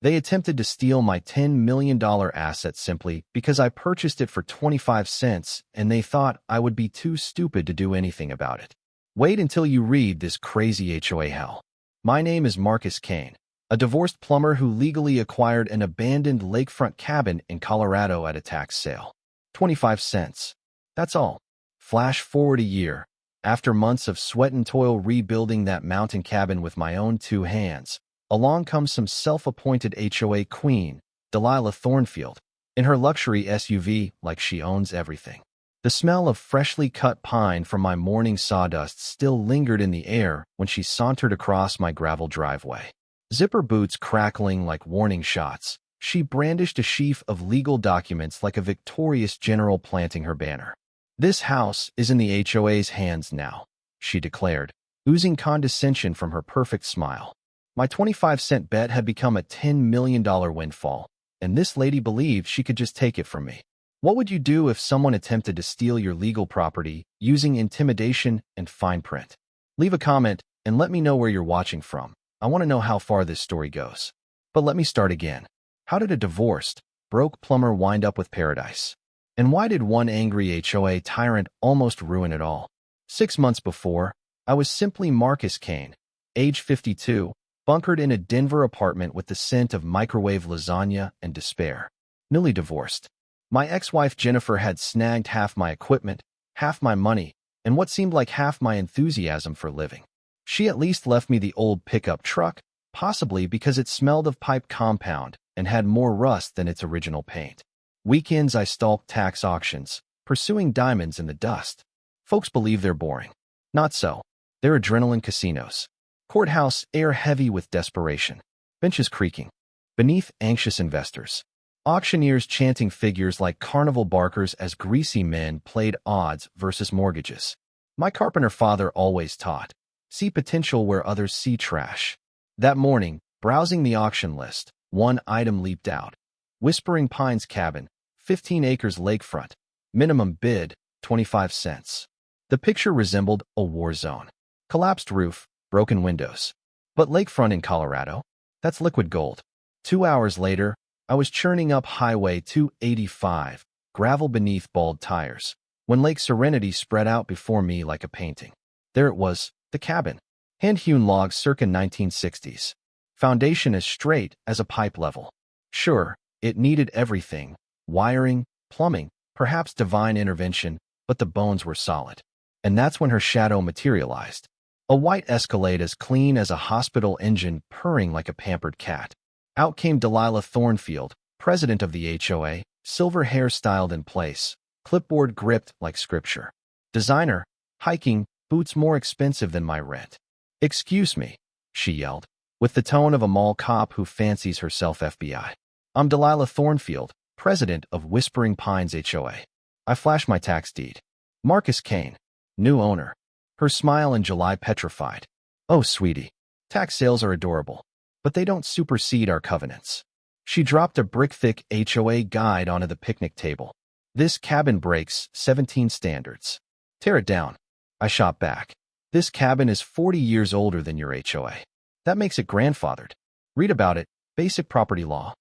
They attempted to steal my $10 million asset simply because I purchased it for 25 cents and they thought I would be too stupid to do anything about it. Wait until you read this crazy HOA hell. My name is Marcus Kane, a divorced plumber who legally acquired an abandoned lakefront cabin in Colorado at a tax sale. 25 cents. That's all. Flash forward a year. After months of sweat and toil rebuilding that mountain cabin with my own two hands, along comes some self-appointed HOA queen, Delilah Thornfield, in her luxury SUV like she owns everything. The smell of freshly cut pine from my morning sawdust still lingered in the air when she sauntered across my gravel driveway. Zipper boots crackling like warning shots, she brandished a sheaf of legal documents like a victorious general planting her banner. "This house is in the HOA's hands now," she declared, oozing condescension from her perfect smile. My 25-cent bet had become a $10 million windfall, and this lady believed she could just take it from me. What would you do if someone attempted to steal your legal property using intimidation and fine print? Leave a comment and let me know where you're watching from. I want to know how far this story goes. But let me start again. How did a divorced, broke plumber wind up with paradise? And why did one angry HOA tyrant almost ruin it all? 6 months before, I was simply Marcus Kane, age 52, bunkered in a Denver apartment with the scent of microwave lasagna and despair. Newly divorced. My ex-wife Jennifer had snagged half my equipment, half my money, and what seemed like half my enthusiasm for living. She at least left me the old pickup truck, possibly because it smelled of pipe compound and had more rust than its original paint. Weekends I stalked tax auctions, pursuing diamonds in the dust. Folks believe they're boring. Not so. They're adrenaline casinos. Courthouse air heavy with desperation. Benches creaking. Beneath anxious investors. Auctioneers chanting figures like carnival barkers as greasy men played odds versus mortgages. My carpenter father always taught, see potential where others see trash. That morning, browsing the auction list, one item leaped out. Whispering Pines Cabin, 15 acres lakefront. Minimum bid, 25 cents. The picture resembled a war zone. Collapsed roof, broken windows. But lakefront in Colorado? That's liquid gold. 2 hours later, I was churning up Highway 285, gravel beneath bald tires, when Lake Serenity spread out before me like a painting. There it was, the cabin. Hand-hewn logs circa 1960s. Foundation as straight as a pipe level. Sure, it needed everything. Wiring, plumbing, perhaps divine intervention, but the bones were solid. And that's when her shadow materialized. A white Escalade as clean as a hospital engine purring like a pampered cat. Out came Delilah Thornfield, president of the HOA, silver hair styled in place, clipboard gripped like scripture. Designer, hiking, boots more expensive than my rent. "Excuse me," she yelled, with the tone of a mall cop who fancies herself FBI. "I'm Delilah Thornfield, president of Whispering Pines HOA. I flashed my tax deed. Marcus Kane, new owner." Her smile in July petrified. "Oh, sweetie, tax sales are adorable, but they don't supersede our covenants." She dropped a brick-thick HOA guide onto the picnic table. "This cabin breaks 17 standards. Tear it down." I shot back. "This cabin is 40 years older than your HOA. That makes it grandfathered. Read about it, basic property law."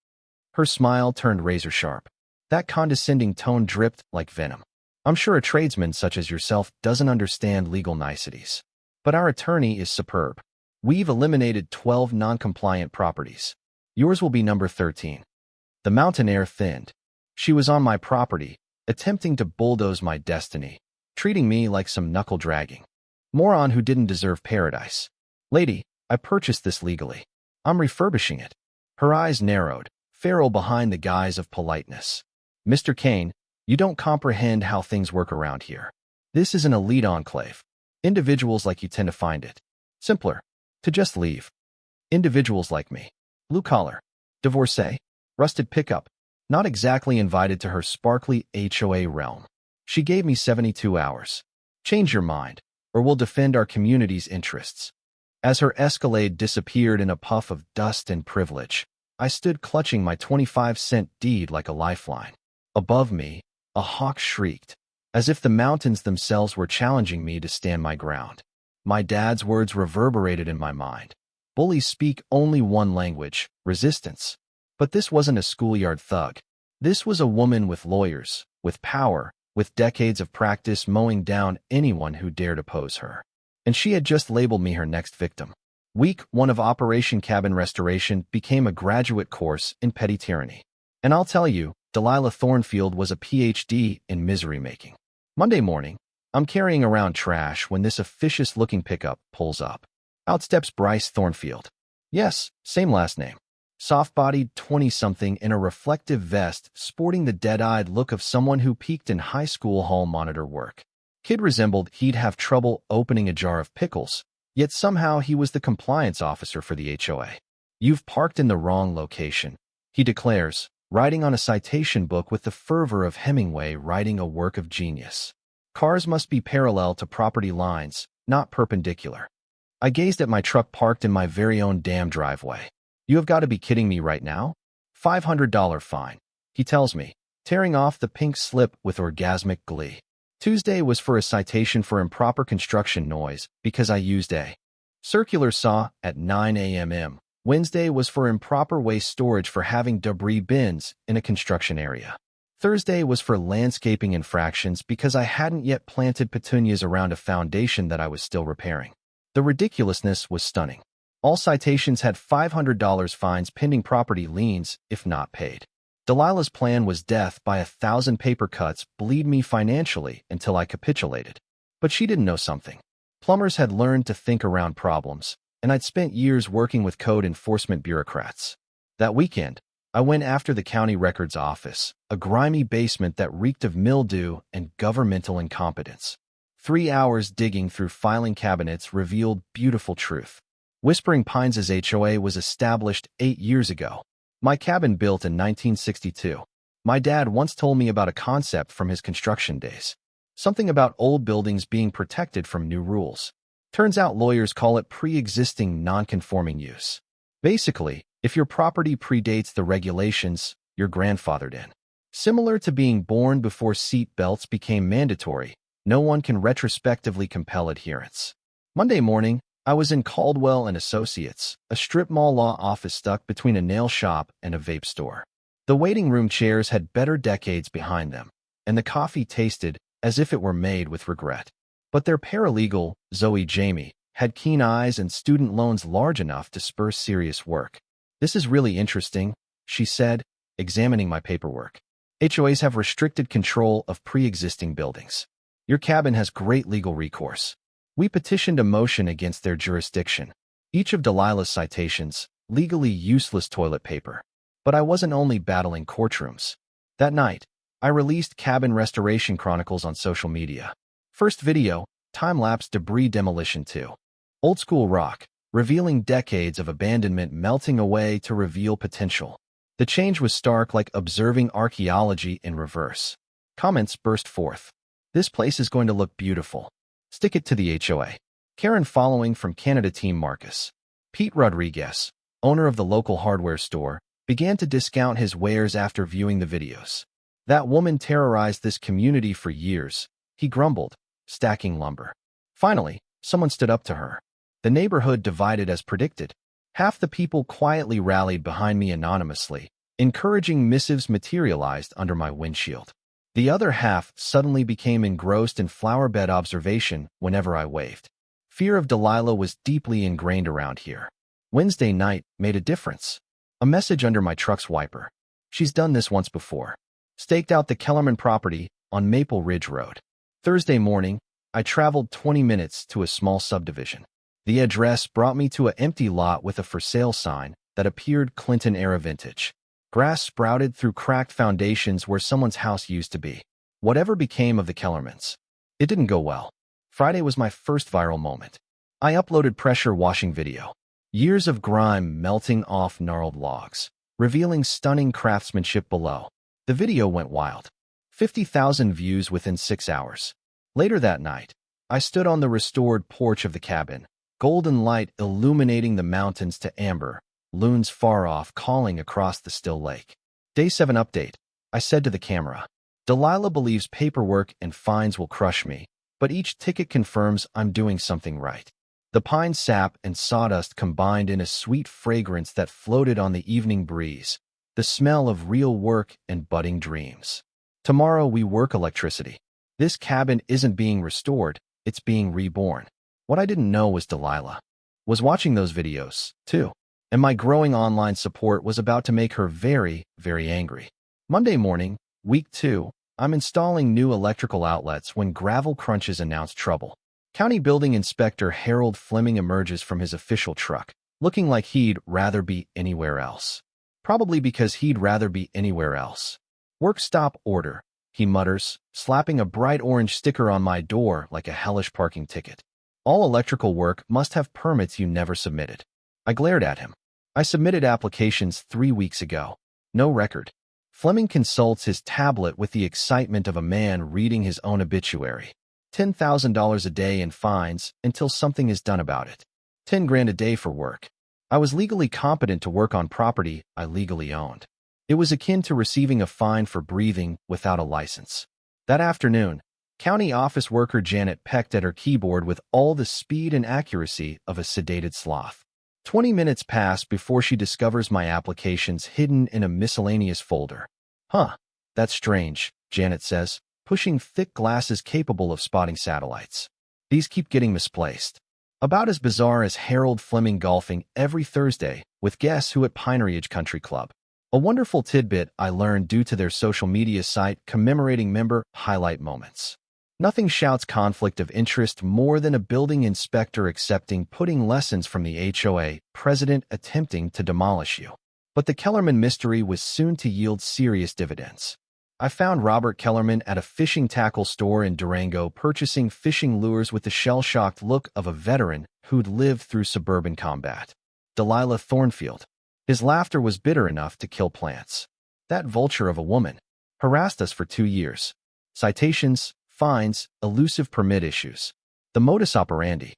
Her smile turned razor-sharp. That condescending tone dripped like venom. "I'm sure a tradesman such as yourself doesn't understand legal niceties. But our attorney is superb. We've eliminated 12 non-compliant properties. Yours will be number 13. The mountain air thinned. She was on my property, attempting to bulldoze my destiny, treating me like some knuckle-dragging moron who didn't deserve paradise. "Lady, I purchased this legally. I'm refurbishing it." Her eyes narrowed, feral behind the guise of politeness. "Mr. Kane, you don't comprehend how things work around here. This is an elite enclave. Individuals like you tend to find it simpler to just leave. Individuals like me, blue collar, divorcee, rusted pickup, not exactly invited to her sparkly HOA realm. She gave me 72 hours. Change your mind, or we'll defend our community's interests." As her Escalade disappeared in a puff of dust and privilege, I stood clutching my 25-cent deed like a lifeline. Above me, a hawk shrieked, as if the mountains themselves were challenging me to stand my ground. My dad's words reverberated in my mind. Bullies speak only one language, resistance. But this wasn't a schoolyard thug. This was a woman with lawyers, with power, with decades of practice mowing down anyone who dared oppose her. And she had just labeled me her next victim. Week 1 of Operation Cabin Restoration became a graduate course in petty tyranny. And I'll tell you, Delilah Thornfield was a PhD in misery-making. Monday morning, I'm carrying around trash when this officious-looking pickup pulls up. Out steps Bryce Thornfield. Yes, same last name. Soft-bodied 20-something in a reflective vest, sporting the dead-eyed look of someone who peaked in high school hall monitor work. Kid resembled he'd have trouble opening a jar of pickles, yet somehow he was the compliance officer for the HOA. You've parked in the wrong location, he declares, writing on a citation book with the fervor of Hemingway writing a work of genius. Cars must be parallel to property lines, not perpendicular. I gazed at my truck parked in my very own damn driveway. You have got to be kidding me right now? $500 fine, he tells me, tearing off the pink slip with orgasmic glee. Tuesday was for a citation for improper construction noise because I used a circular saw at 9 a.m. Wednesday was for improper waste storage for having debris bins in a construction area. Thursday was for landscaping infractions because I hadn't yet planted petunias around a foundation that I was still repairing. The ridiculousness was stunning. All citations had $500 fines pending property liens if not paid. Delilah's plan was death by 1,000 paper cuts, bleed me financially until I capitulated. But she didn't know something. Plumbers had learned to think around problems, and I'd spent years working with code enforcement bureaucrats. That weekend, I went after the county records office, a grimy basement that reeked of mildew and governmental incompetence. 3 hours digging through filing cabinets revealed beautiful truth. Whispering Pines' HOA was established 8 years ago. My cabin built in 1962. My dad once told me about a concept from his construction days. Something about old buildings being protected from new rules. Turns out lawyers call it pre-existing non-conforming use. Basically, if your property predates the regulations, you're grandfathered in. Similar to being born before seat belts became mandatory, no one can retrospectively compel adherence. Monday morning, I was in Caldwell and Associates, a strip mall law office stuck between a nail shop and a vape store. The waiting room chairs had better decades behind them, and the coffee tasted as if it were made with regret. But their paralegal, Zoe Jamie, had keen eyes and student loans large enough to spur serious work. This is really interesting, she said, examining my paperwork. HOAs have restricted control of pre-existing buildings. Your cabin has great legal recourse. We petitioned a motion against their jurisdiction. Each of Delilah's citations, legally useless toilet paper. But I wasn't only battling courtrooms. That night, I released Cabin Restoration Chronicles on social media. First video, time-lapse debris demolition 2. Old school rock, revealing decades of abandonment melting away to reveal potential. The change was stark, like observing archaeology in reverse. Comments burst forth. This place is going to look beautiful. Stick it to the HOA. Karen following from Canada Team Marcus. Pete Rodriguez, owner of the local hardware store, began to discount his wares after viewing the videos. That woman terrorized this community for years, he grumbled, stacking lumber. Finally, someone stood up to her. The neighborhood divided as predicted. Half the people quietly rallied behind me anonymously, encouraging missives materialized under my windshield. The other half suddenly became engrossed in flowerbed observation whenever I waved. Fear of Delilah was deeply ingrained around here. Wednesday night made a difference. A message under my truck's wiper. She's done this once before. Staked out the Kellerman property on Maple Ridge Road. Thursday morning, I traveled 20 minutes to a small subdivision. The address brought me to an empty lot with a for sale sign that appeared Clinton-era vintage. Grass sprouted through cracked foundations where someone's house used to be. Whatever became of the Kellermans? It didn't go well. Friday was my first viral moment. I uploaded pressure washing video. Years of grime melting off gnarled logs, revealing stunning craftsmanship below. The video went wild. 50,000 views within 6 hours. Later that night, I stood on the restored porch of the cabin, golden light illuminating the mountains to amber, loons far off calling across the still lake. Day 7 update. I said to the camera, Delilah believes paperwork and fines will crush me, but each ticket confirms I'm doing something right. The pine sap and sawdust combined in a sweet fragrance that floated on the evening breeze, the smell of real work and budding dreams. Tomorrow we work electricity. This cabin isn't being restored, it's being reborn. What I didn't know was Delilah was watching those videos, too. And my growing online support was about to make her very, very angry. Monday morning, week 2, I'm installing new electrical outlets when gravel crunches announce trouble. County Building Inspector Harold Fleming emerges from his official truck, looking like he'd rather be anywhere else. Probably because he'd rather be anywhere else. Work stop order, he mutters, slapping a bright orange sticker on my door like a hellish parking ticket. All electrical work must have permits you never submitted. I glared at him. I submitted applications 3 weeks ago. No record. Fleming consults his tablet with the excitement of a man reading his own obituary. $10,000 a day in fines until something is done about it. 10 grand a day for work. I was legally competent to work on property I legally owned. It was akin to receiving a fine for breathing without a license. That afternoon, county office worker Janet pecked at her keyboard with all the speed and accuracy of a sedated sloth. 20 minutes pass before she discovers my applications hidden in a miscellaneous folder. Huh, that's strange, Janet says, pushing thick glasses capable of spotting satellites. These keep getting misplaced. About as bizarre as Harold Fleming golfing every Thursday with Guess Who at Pine Ridge Country Club. A wonderful tidbit I learned due to their social media site commemorating member highlight moments. Nothing shouts conflict of interest more than a building inspector accepting putting lessons from the HOA president attempting to demolish you. But the Kellerman mystery was soon to yield serious dividends. I found Robert Kellerman at a fishing tackle store in Durango purchasing fishing lures with the shell-shocked look of a veteran who'd lived through suburban combat. Delilah Thornfield. His laughter was bitter enough to kill plants. That vulture of a woman harassed us for 2 years. Citations, fines, elusive permit issues. The modus operandi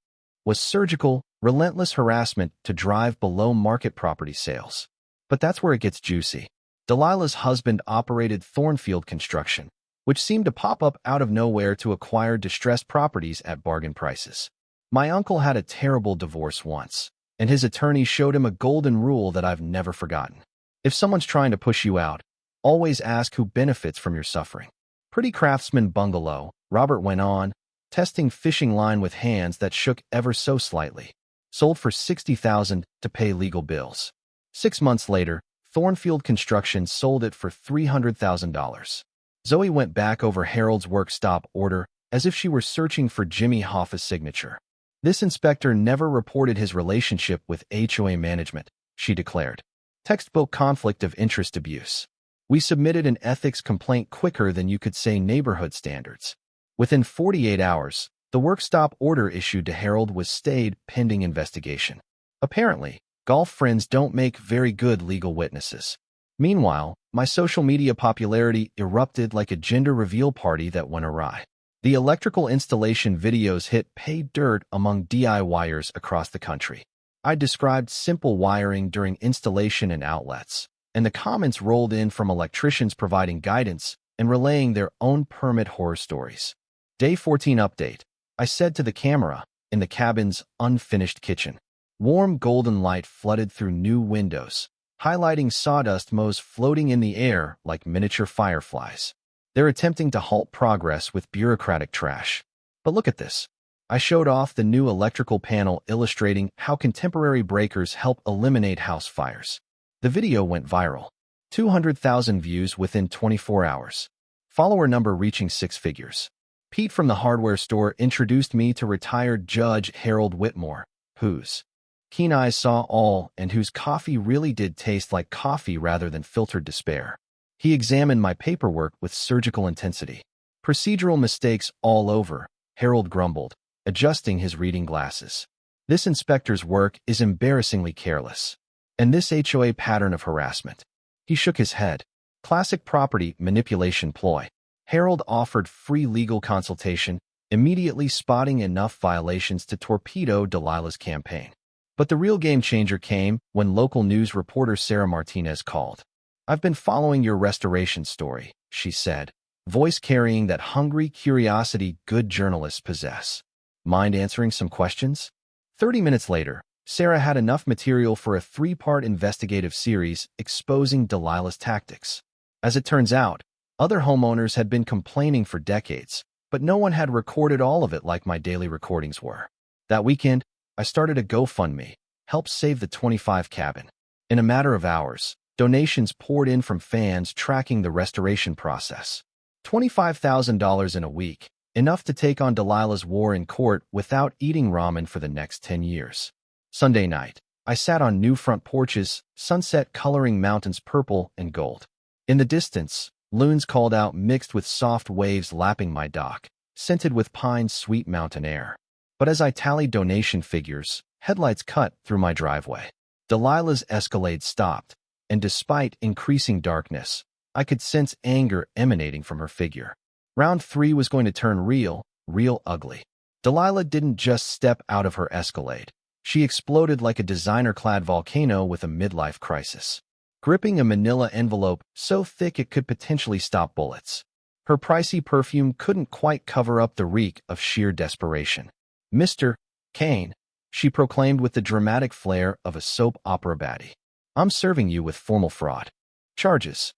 was surgical, relentless harassment to drive below market property sales. But that's where it gets juicy. Delilah's husband operated Thornfield Construction, which seemed to pop up out of nowhere to acquire distressed properties at bargain prices. My uncle had a terrible divorce once, and his attorney showed him a golden rule that I've never forgotten. If someone's trying to push you out, always ask who benefits from your suffering. Pretty craftsman bungalow, Robert went on, testing fishing line with hands that shook ever so slightly. Sold for $60,000 to pay legal bills. 6 months later, Thornfield Construction sold it for $300,000. Zoe went back over Harold's work stop order as if she were searching for Jimmy Hoffa's signature. This inspector never reported his relationship with HOA management, she declared. Textbook conflict of interest abuse. We submitted an ethics complaint quicker than you could say neighborhood standards. Within 48 hours, the work stop order issued to Harold was stayed pending investigation. Apparently, golf friends don't make very good legal witnesses. Meanwhile, my social media popularity erupted like a gender reveal party that went awry. The electrical installation videos hit pay dirt among DIYers across the country. I described simple wiring during installation and outlets, and the comments rolled in from electricians providing guidance and relaying their own permit horror stories. Day 14 update. I said to the camera, in the cabin's unfinished kitchen. Warm golden light flooded through new windows, highlighting sawdust mows floating in the air like miniature fireflies. They're attempting to halt progress with bureaucratic trash. But look at this. I showed off the new electrical panel illustrating how contemporary breakers help eliminate house fires. The video went viral. 200,000 views within 24 hours. Follower number reaching 6 figures. Pete from the hardware store introduced me to retired Judge Harold Whitmore, whose keen eyes saw all and whose coffee really did taste like coffee rather than filtered despair. He examined my paperwork with surgical intensity. Procedural mistakes all over, Harold grumbled, adjusting his reading glasses. This inspector's work is embarrassingly careless. And this HOA pattern of harassment. He shook his head. Classic property manipulation ploy. Harold offered free legal consultation, immediately spotting enough violations to torpedo Delilah's campaign. But the real game changer came when local news reporter Sarah Martinez called. I've been following your restoration story, she said, voice carrying that hungry curiosity good journalists possess. Mind answering some questions? 30 minutes later, Sarah had enough material for a 3-part investigative series exposing Delilah's tactics. As it turns out, other homeowners had been complaining for decades, but no one had recorded all of it like my daily recordings were. That weekend, I started a GoFundMe, help save the 25 cabin. In a matter of hours, donations poured in from fans tracking the restoration process. $25,000 in a week, enough to take on Delilah's war in court without eating ramen for the next 10 years. Sunday night, I sat on new front porches, sunset coloring mountains purple and gold. In the distance, loons called out mixed with soft waves lapping my dock, scented with pine's sweet mountain air. But as I tallied donation figures, headlights cut through my driveway. Delilah's Escalade stopped, and despite increasing darkness, I could sense anger emanating from her figure. Round 3 was going to turn real ugly. Delilah didn't just step out of her Escalade. She exploded like a designer-clad volcano with a midlife crisis, gripping a manila envelope so thick it could potentially stop bullets. Her pricey perfume couldn't quite cover up the reek of sheer desperation. "Mr. Kane," she proclaimed with the dramatic flair of a soap opera baddie, "I'm serving you with formal fraud charges."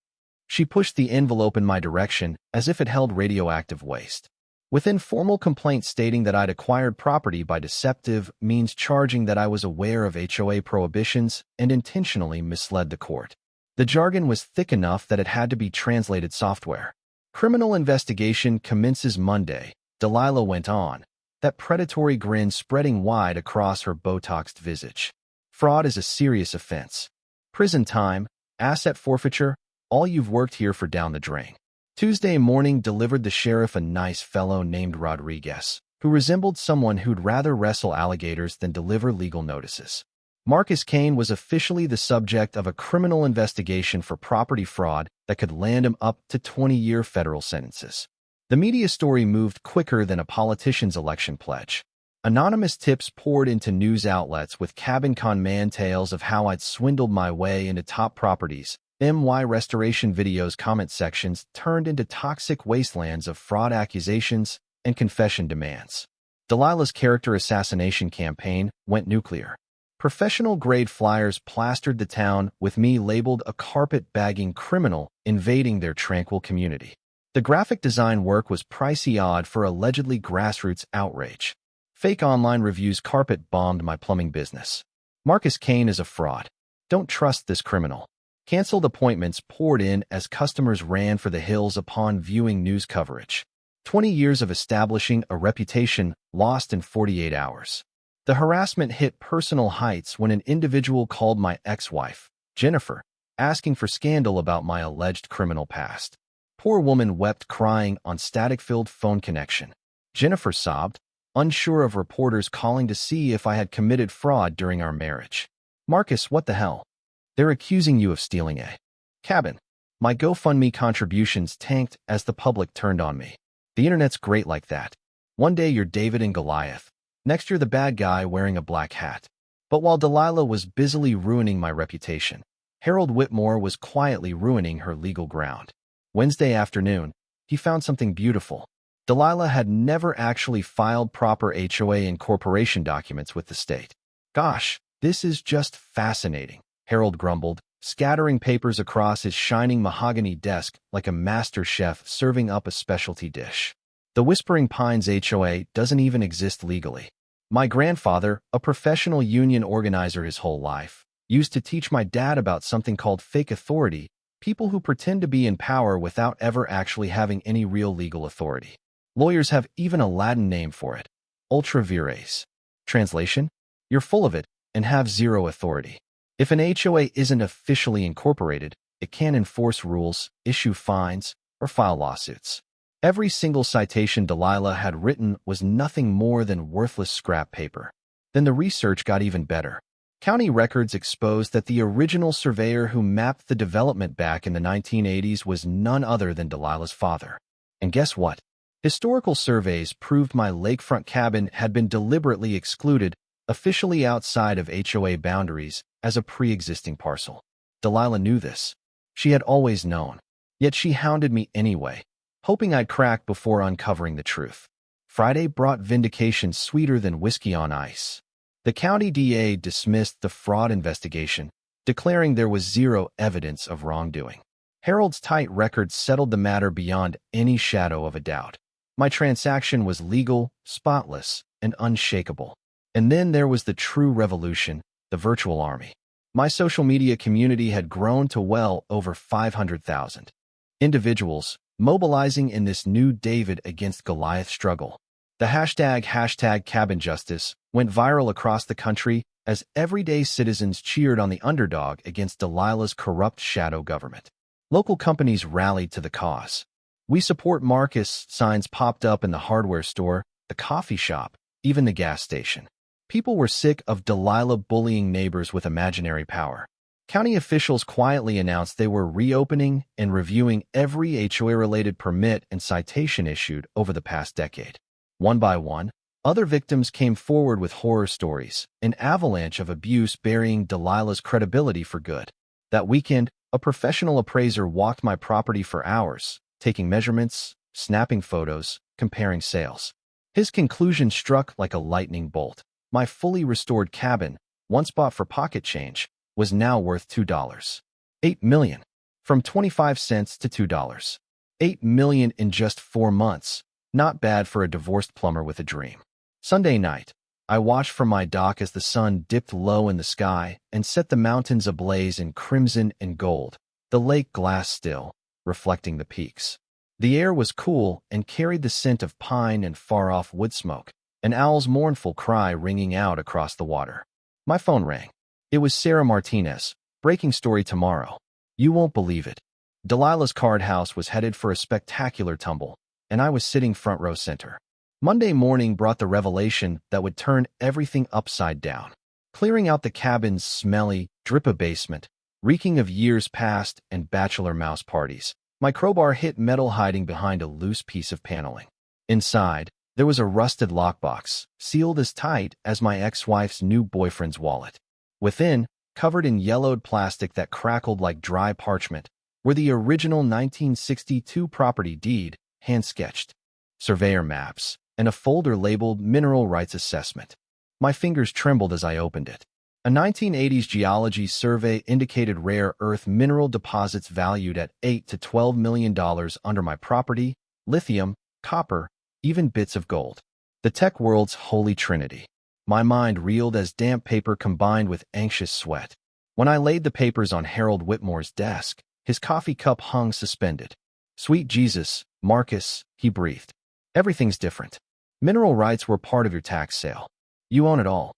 She pushed the envelope in my direction as if it held radioactive waste. Within formal complaint stating that I'd acquired property by deceptive means, charging that I was aware of HOA prohibitions and intentionally misled the court. The jargon was thick enough that it had to be translated software. "Criminal investigation commences Monday," Delilah went on, that predatory grin spreading wide across her Botoxed visage. "Fraud is a serious offense. Prison time, asset forfeiture, all you've worked here for down the drain." Tuesday morning delivered the sheriff a nice fellow named Rodriguez, who resembled someone who'd rather wrestle alligators than deliver legal notices. Marcus Kane was officially the subject of a criminal investigation for property fraud that could land him up to 20-year federal sentences. The media story moved quicker than a politician's election pledge. Anonymous tips poured into news outlets with cabin con man tales of how I'd swindled my way into top properties. MY restoration videos comment sections turned into toxic wastelands of fraud accusations and confession demands. Delilah's character assassination campaign went nuclear. Professional-grade flyers plastered the town with me labeled a carpet-bagging criminal invading their tranquil community. The graphic design work was pricey odd for allegedly grassroots outrage. Fake online reviews carpet-bombed my plumbing business. "Marcus Kane is a fraud. Don't trust this criminal." Canceled appointments poured in as customers ran for the hills upon viewing news coverage. 20 years of establishing a reputation lost in 48 hours. The harassment hit personal heights when an individual called my ex-wife, Jennifer, asking for scandal about my alleged criminal past. Poor woman wept crying on static-filled phone connection. Jennifer sobbed, unsure of reporters calling to see if I had committed fraud during our marriage. "Marcus, what the hell? They're accusing you of stealing a cabin." My GoFundMe contributions tanked as the public turned on me. The internet's great like that. One day you're David and Goliath. Next you're the bad guy wearing a black hat. But while Delilah was busily ruining my reputation, Harold Whitmore was quietly ruining her legal ground. Wednesday afternoon, he found something beautiful. Delilah had never actually filed proper HOA incorporation documents with the state. "Gosh, this is just fascinating," Harold grumbled, scattering papers across his shining mahogany desk like a master chef serving up a specialty dish. "The Whispering Pines HOA doesn't even exist legally. My grandfather, a professional union organizer his whole life, used to teach my dad about something called fake authority, people who pretend to be in power without ever actually having any real legal authority. Lawyers have even a Latin name for it, ultra vires. Translation? You're full of it and have zero authority. If an HOA isn't officially incorporated, it can't enforce rules, issue fines, or file lawsuits." Every single citation Delilah had written was nothing more than worthless scrap paper. Then the research got even better. County records exposed that the original surveyor who mapped the development back in the 1980s was none other than Delilah's father. And guess what? Historical surveys proved my lakefront cabin had been deliberately excluded, officially outside of HOA boundaries, as a pre-existing parcel. Delilah knew this. She had always known. Yet she hounded me anyway, hoping I'd crack before uncovering the truth. Friday brought vindication sweeter than whiskey on ice. The county DA dismissed the fraud investigation, declaring there was zero evidence of wrongdoing. Harold's tight record settled the matter beyond any shadow of a doubt. My transaction was legal, spotless, and unshakable. And then there was the true revolution, the virtual army. My social media community had grown to well over 500,000 individuals, mobilizing in this new David against Goliath struggle. The hashtag Cabin Justice went viral across the country as everyday citizens cheered on the underdog against Delilah's corrupt shadow government. Local companies rallied to the cause. "We support Marcus" signs popped up in the hardware store, the coffee shop, even the gas station. People were sick of Delilah bullying neighbors with imaginary power. County officials quietly announced they were reopening and reviewing every HOA-related permit and citation issued over the past decade. One by one, other victims came forward with horror stories, an avalanche of abuse burying Delilah's credibility for good. That weekend, a professional appraiser walked my property for hours, taking measurements, snapping photos, comparing sales. His conclusion struck like a lightning bolt. My fully restored cabin, once bought for pocket change, was now worth $2. $8 million. From 25 cents to $2. $8 million in just 4 months. Not bad for a divorced plumber with a dream. Sunday night, I watched from my dock as the sun dipped low in the sky and set the mountains ablaze in crimson and gold, the lake glass still, reflecting the peaks. The air was cool and carried the scent of pine and far-off wood smoke, an owl's mournful cry ringing out across the water. My phone rang. It was Sarah Martinez. "Breaking story tomorrow. You won't believe it. Delilah's card house was headed for a spectacular tumble, and I was sitting front row center." Monday morning brought the revelation that would turn everything upside down. Clearing out the cabin's smelly, drip basement, reeking of years past and bachelor mouse parties, my crowbar hit metal hiding behind a loose piece of paneling. Inside, there was a rusted lockbox, sealed as tight as my ex-wife's new boyfriend's wallet. Within, covered in yellowed plastic that crackled like dry parchment, were the original 1962 property deed, hand-sketched, surveyor maps, and a folder labeled Mineral Rights Assessment. My fingers trembled as I opened it. A 1980s geology survey indicated rare earth mineral deposits valued at $8 to $12 million under my property, lithium, copper, even bits of gold. The tech world's holy trinity. My mind reeled as damp paper combined with anxious sweat. When I laid the papers on Harold Whitmore's desk, his coffee cup hung suspended. "Sweet Jesus, Marcus," he breathed. "Everything's different. Mineral rights were part of your tax sale. You own it all."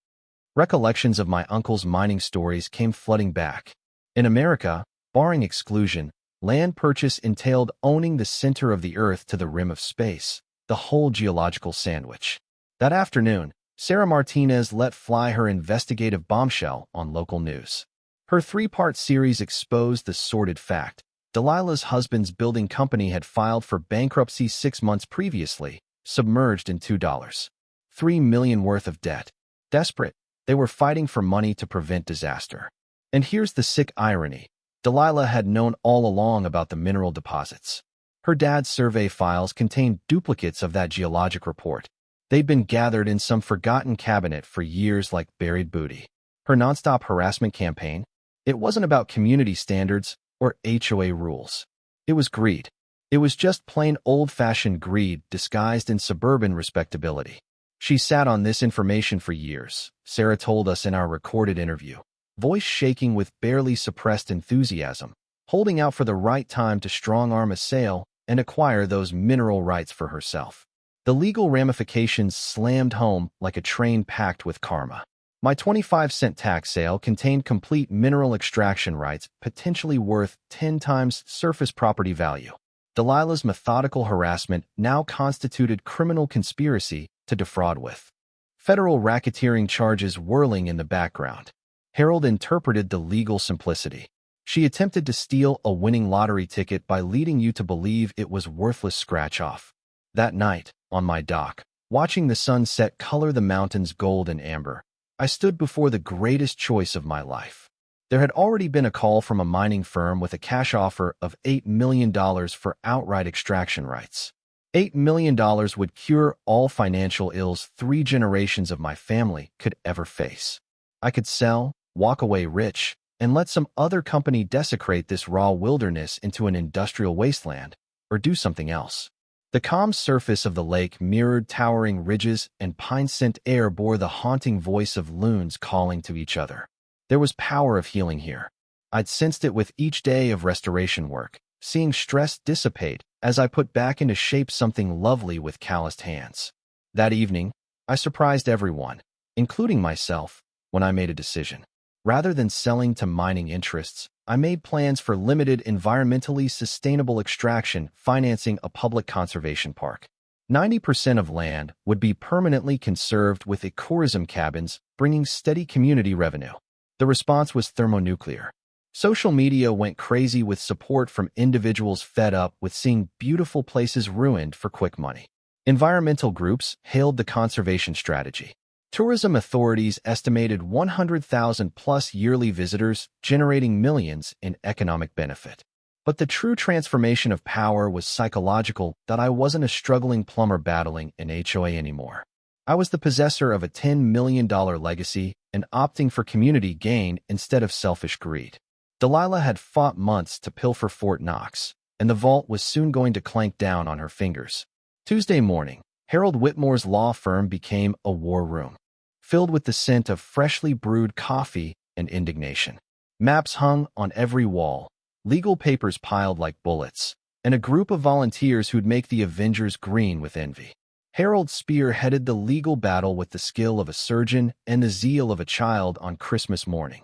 Recollections of my uncle's mining stories came flooding back. In America, barring exclusion, land purchase entailed owning the center of the earth to the rim of space, the whole geological sandwich. That afternoon, Sarah Martinez let fly her investigative bombshell on local news. Her 3-part series exposed the sordid fact. Delilah's husband's building company had filed for bankruptcy 6 months previously, submerged in $2.3 million worth of debt. Desperate, they were fighting for money to prevent disaster. And here's the sick irony. Delilah had known all along about the mineral deposits. Her dad's survey files contained duplicates of that geologic report. They'd been gathered in some forgotten cabinet for years like buried booty. Her nonstop harassment campaign, it wasn't about community standards or HOA rules. It was greed. It was just plain old-fashioned greed disguised in suburban respectability. She sat on this information for years, Sarah told us in our recorded interview, voice shaking with barely suppressed enthusiasm, holding out for the right time to strong-arm a sale and acquire those mineral rights for herself. The legal ramifications slammed home like a train packed with karma. My 25-cent tax sale contained complete mineral extraction rights potentially worth 10 times surface property value. Delilah's methodical harassment now constituted criminal conspiracy to defraud with federal racketeering charges whirling in the background. Harold interpreted the legal simplicity. She attempted to steal a winning lottery ticket by leading you to believe it was worthless scratch-off. That night, on my dock, watching the sunset color the mountains gold and amber, I stood before the greatest choice of my life. There had already been a call from a mining firm with a cash offer of $8 million for outright extraction rights. $8 million would cure all financial ills 3 generations of my family could ever face. I could sell, walk away rich, and let some other company desecrate this raw wilderness into an industrial wasteland, or do something else. The calm surface of the lake mirrored towering ridges, and pine-scent air bore the haunting voice of loons calling to each other. There was power of healing here. I'd sensed it with each day of restoration work, seeing stress dissipate as I put back into shape something lovely with calloused hands. That evening, I surprised everyone, including myself, when I made a decision. Rather than selling to mining interests, I made plans for limited environmentally sustainable extraction financing a public conservation park. 90% of land would be permanently conserved with ecotourism cabins, bringing steady community revenue. The response was thermonuclear. Social media went crazy with support from individuals fed up with seeing beautiful places ruined for quick money. Environmental groups hailed the conservation strategy. Tourism authorities estimated 100,000 plus yearly visitors, generating millions in economic benefit. But the true transformation of power was psychological, that I wasn't a struggling plumber battling an HOA anymore. I was the possessor of a $10 million legacy and opting for community gain instead of selfish greed. Delilah had fought months to pilfer Fort Knox, and the vault was soon going to clank down on her fingers. Tuesday morning, Harold Whitmore's law firm became a war room, filled with the scent of freshly brewed coffee and indignation. Maps hung on every wall, legal papers piled like bullets, and a group of volunteers who'd make the Avengers green with envy. Harold spearheaded the legal battle with the skill of a surgeon and the zeal of a child on Christmas morning.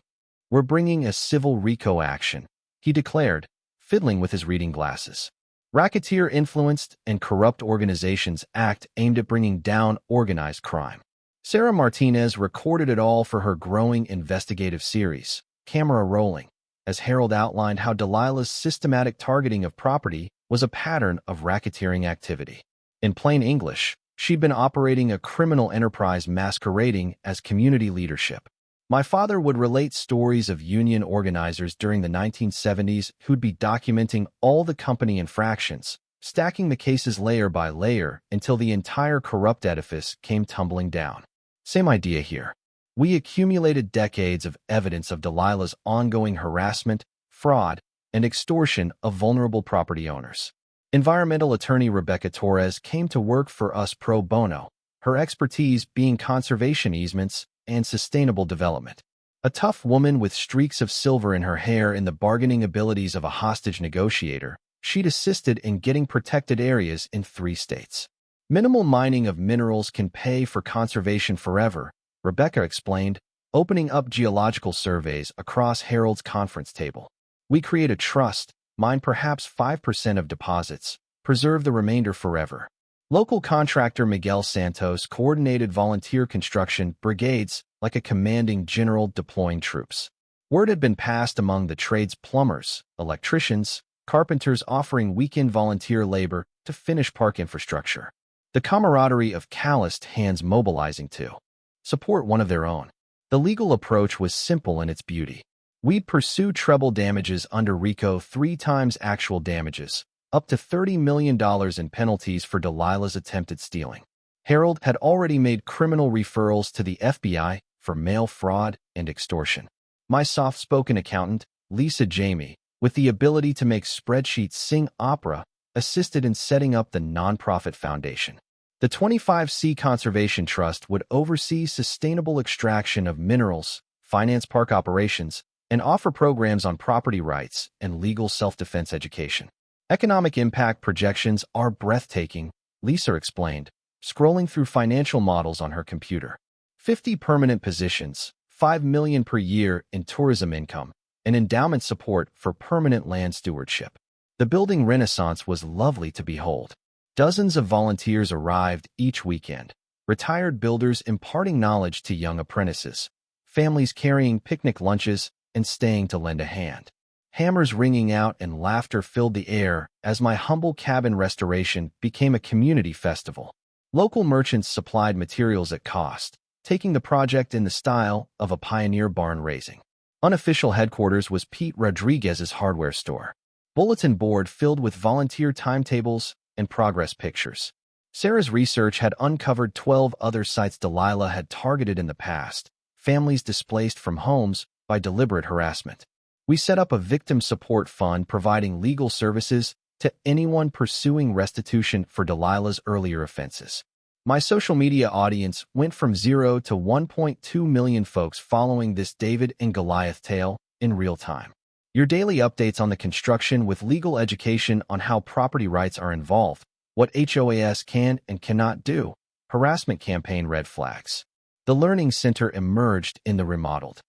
"We're bringing a civil RICO action," he declared, fiddling with his reading glasses. Racketeer-influenced and corrupt organizations act aimed at bringing down organized crime. Sarah Martinez recorded it all for her growing investigative series, Camera Rolling, as Harold outlined how Delilah's systematic targeting of property was a pattern of racketeering activity. In plain English, she'd been operating a criminal enterprise masquerading as community leadership. My father would relate stories of union organizers during the 1970s who'd be documenting all the company infractions, stacking the cases layer by layer until the entire corrupt edifice came tumbling down. Same idea here. We accumulated decades of evidence of Delilah's ongoing harassment, fraud, and extortion of vulnerable property owners. Environmental attorney Rebecca Torres came to work for us pro bono, her expertise being conservation easements and sustainable development. A tough woman with streaks of silver in her hair and the bargaining abilities of a hostage negotiator, she'd assisted in getting protected areas in 3 states. Minimal mining of minerals can pay for conservation forever, Rebecca explained, opening up geological surveys across Harold's conference table. We create a trust, mine perhaps 5% of deposits, preserve the remainder forever. Local contractor Miguel Santos coordinated volunteer construction brigades like a commanding general deploying troops. Word had been passed among the trades: plumbers, electricians, carpenters offering weekend volunteer labor to finish park infrastructure. The camaraderie of calloused hands mobilizing to support one of their own. The legal approach was simple in its beauty. We'd pursue treble damages under RICO 3 times actual damages, up to $30 million in penalties for Delilah's attempted stealing. Harold had already made criminal referrals to the FBI for mail fraud and extortion. My soft-spoken accountant, Lisa Jamie, with the ability to make spreadsheets sing opera, assisted in setting up the nonprofit foundation. The 25C Conservation Trust would oversee sustainable extraction of minerals, finance park operations, and offer programs on property rights and legal self-defense education. Economic impact projections are breathtaking, Lisa explained, scrolling through financial models on her computer. 50 permanent positions, $5 million per year in tourism income, and endowment support for permanent land stewardship. The building renaissance was lovely to behold. Dozens of volunteers arrived each weekend, retired builders imparting knowledge to young apprentices, families carrying picnic lunches and staying to lend a hand. Hammers ringing out and laughter filled the air as my humble cabin restoration became a community festival. Local merchants supplied materials at cost, taking the project in the style of a pioneer barn raising. Unofficial headquarters was Pete Rodriguez's hardware store. Bulletin board filled with volunteer timetables, and progress pictures. Sarah's research had uncovered 12 other sites Delilah had targeted in the past, families displaced from homes by deliberate harassment. We set up a victim support fund providing legal services to anyone pursuing restitution for Delilah's earlier offenses. My social media audience went from 0 to 1.2 million folks following this David and Goliath tale in real time. Your daily updates on the construction with legal education on how property rights are involved, what HOAS can and cannot do, harassment campaign red flags. The Learning Center emerged in the remodeled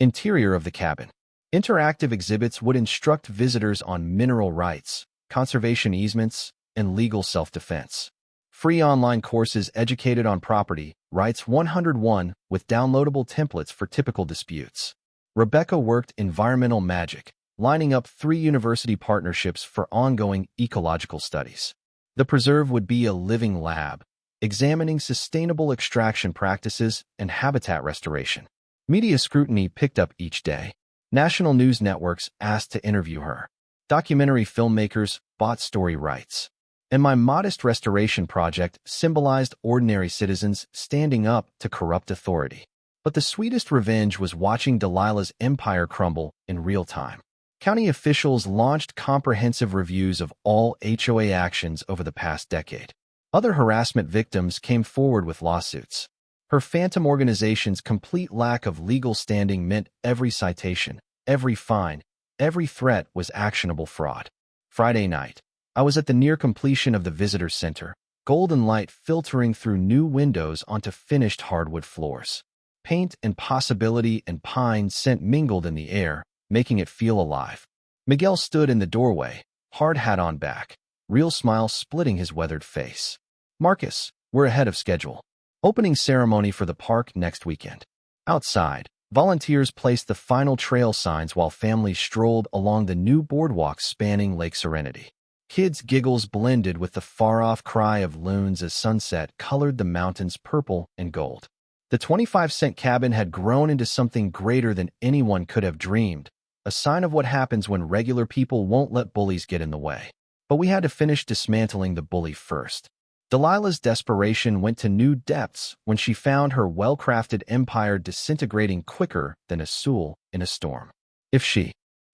interior of the cabin. Interactive exhibits would instruct visitors on mineral rights, conservation easements, and legal self-defense. Free online courses educated on property rights 101 with downloadable templates for typical disputes. Rebecca worked environmental magic, lining up 3 university partnerships for ongoing ecological studies. The preserve would be a living lab, examining sustainable extraction practices and habitat restoration. Media scrutiny picked up each day. National news networks asked to interview her. Documentary filmmakers bought story rights. And my modest restoration project symbolized ordinary citizens standing up to corrupt authority. But the sweetest revenge was watching Delilah's empire crumble in real time. County officials launched comprehensive reviews of all HOA actions over the past decade. Other harassment victims came forward with lawsuits. Her phantom organization's complete lack of legal standing meant every citation, every fine, every threat was actionable fraud. Friday night, I was at the near completion of the visitor center, golden light filtering through new windows onto finished hardwood floors. Paint and possibility and pine scent mingled in the air, making it feel alive. Miguel stood in the doorway, hard hat on back, real smile splitting his weathered face. Marcus, we're ahead of schedule. Opening ceremony for the park next weekend. Outside, volunteers placed the final trail signs while families strolled along the new boardwalk spanning Lake Serenity. Kids' giggles blended with the far-off cry of loons as sunset colored the mountains purple and gold. The 25-cent cabin had grown into something greater than anyone could have dreamed, a sign of what happens when regular people won't let bullies get in the way. But we had to finish dismantling the bully first. Delilah's desperation went to new depths when she found her well-crafted empire disintegrating quicker than a Sewell in a storm. If she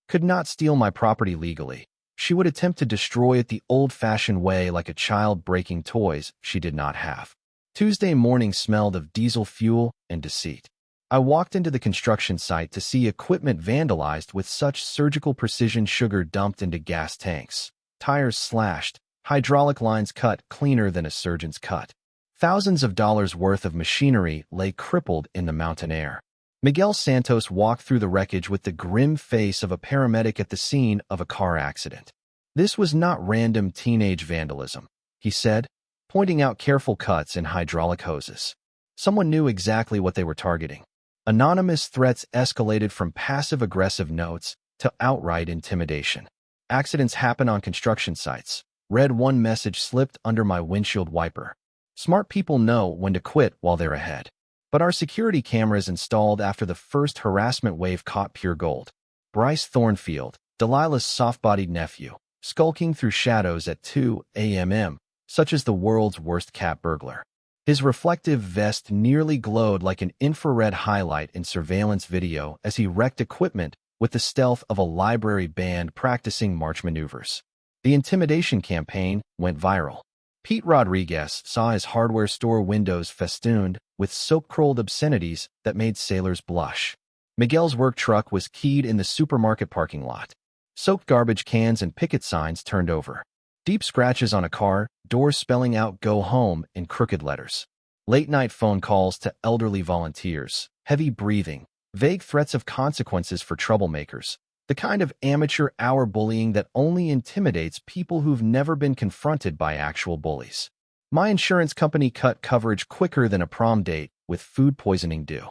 could not steal my property legally, she would attempt to destroy it the old-fashioned way like a child breaking toys she did not have. Tuesday morning smelled of diesel fuel and deceit. I walked into the construction site to see equipment vandalized with such surgical precision, sugar dumped into gas tanks, tires slashed, hydraulic lines cut cleaner than a surgeon's cut. Thousands of dollars worth of machinery lay crippled in the mountain air. Miguel Santos walked through the wreckage with the grim face of a paramedic at the scene of a car accident. This was not random teenage vandalism, he said, pointing out careful cuts in hydraulic hoses. Someone knew exactly what they were targeting. Anonymous threats escalated from passive-aggressive notes to outright intimidation. Accidents happen on construction sites. Read one message slipped under my windshield wiper. Smart people know when to quit while they're ahead. But our security cameras installed after the first harassment wave caught pure gold. Bryce Thornfield, Delilah's soft-bodied nephew, skulking through shadows at 2 a.m., such as the world's worst cat burglar. His reflective vest nearly glowed like an infrared highlight in surveillance video as he wrecked equipment with the stealth of a library band practicing march maneuvers. The intimidation campaign went viral. Pete Rodriguez saw his hardware store windows festooned with soap-curled obscenities that made sailors blush. Miguel's work truck was keyed in the supermarket parking lot. Soaked garbage cans and picket signs turned over. Deep scratches on a car, doors spelling out "Go Home" in crooked letters. Late-night phone calls to elderly volunteers, heavy breathing, vague threats of consequences for troublemakers. The kind of amateur hour bullying that only intimidates people who've never been confronted by actual bullies. My insurance company cut coverage quicker than a prom date with food poisoning due